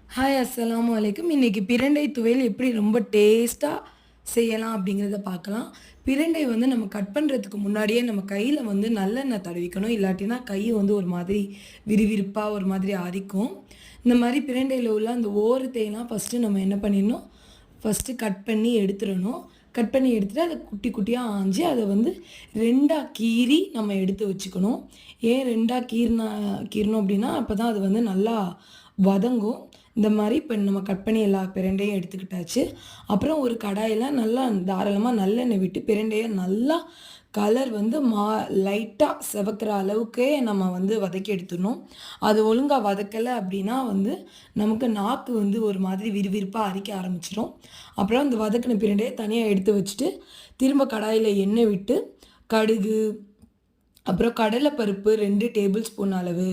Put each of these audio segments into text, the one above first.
Hi அஸ்ஸலாமு அலைக்கும். இன்னைக்கு பிரண்டை துவையல் எப்படி ரொம்ப டேஸ்ட்டா செய்யலாம் அப்படிங்கிறத பார்க்கலாம். பிரண்டை வந்து நம்ம கட் பண்ணுறதுக்கு முன்னாடியே நம்ம கையில வந்து நல்லெண்ணெய் தடவிக்கணும். இல்லாட்டினா கை வந்து ஒரு மாதிரி விறுவிறுப்பா ஒரு மாதிரி அரிக்கும். இந்த மாதிரி பிரண்டையில உள்ள அந்த ஓரத்தையெல்லாம் ஃபஸ்ட்டு நம்ம என்ன பண்ணிடணும், ஃபஸ்ட்டு கட் பண்ணி எடுத்துறணும். கட் பண்ணி எடுத்துட்டு அத குட்டி குட்டியா ஆஞ்சு அத வந்து 2ஆ கீறி நம்ம எடுத்து வச்சுக்கணும். ஏன் 2ஆ கீறணும் அப்படின்னா, அப்பதான் அது வந்து நல்லா வதங்கும். இந்த மாரி இப்ப நம்ம கட் பண்ணி எல்லா பிரண்டையும் எடுத்துக்கிட்டாச்சு. அப்புறம் ஒரு கடாயில நல்லா தாராளமா நல்லெண்ணெய் விட்டு பிரண்டைய நல்லா கலர் வந்து லைட்டா செவக்கிற அளவுக்கே நம்ம வந்து வதக்கி எடுத்துடணும். அது ஒழுங்கா வதக்கல அப்படின்னா வந்து நமக்கு நாக்கு வந்து ஒரு மாதிரி விறுவிறுப்பா அரிக்க ஆரம்பிச்சுரும். அப்புறம் அந்த வதக்கின பிரண்டைய தனியா எடுத்து வச்சுட்டு, திரும்ப கடாயில எண்ணெய் விட்டு, கடுகு, அப்புறம் கடலைப்பருப்பு 2 டேபிள் ஸ்பூன் அளவு,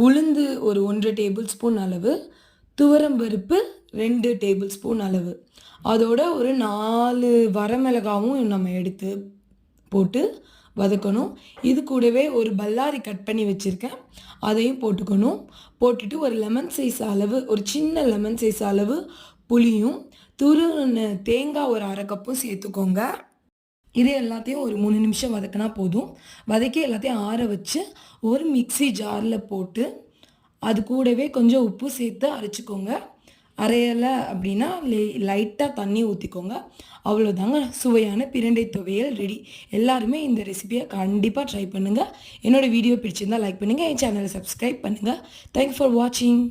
உளுந்து ஒரு 1 டேபிள் ஸ்பூன் அளவு, துவரம்பருப்பு 2 டேபிள் ஸ்பூன் அளவு. அதோட ஒரு 4 வரமிளகாவும் நம்ம எடுத்து போட்டு வதக்கணும். இது கூடவே ஒரு பல்லாரி கட் பண்ணி வச்சிருக்கேன். அதையும் போட்டுக்கணும். போட்டுட்டு ஒரு லெமன் சைஸ் அளவு ஒரு சின்ன லெமன் சைஸ் அளவு புளியும், துருவுன தேங்காய் ஒரு 1/2 கப்பும் சேர்த்துக்கோங்க. இது எல்லாத்தையும் ஒரு 3 நிமிஷம் வதக்குனா போதும். வதக்கி எல்லாத்தையும் ஆற வச்சு, ஒரு மிக்ஸி ஜார்ல போட்டு, அது கூடவே கொஞ்சம் உப்பு சேர்த்து அரைச்சுக்கோங்க. அரையல அப்படின்னா, லைட்டா தண்ணி ஊத்திக்கோங்க. அவ்வளோதாங்க சுவையான பிரண்டை துவையல் ரெடி. எல்லாருமே இந்த ரெசிபிய கண்டிப்பா ட்ரை பண்ணுங்க. என்னோட வீடியோ பிடிச்சிருந்தா லைக் பண்ணுங்க. என் சேனல சப்ஸ்கிரைப் பண்ணுங்க. தேங்க்ஸ் ஃபார் வாட்சிங்.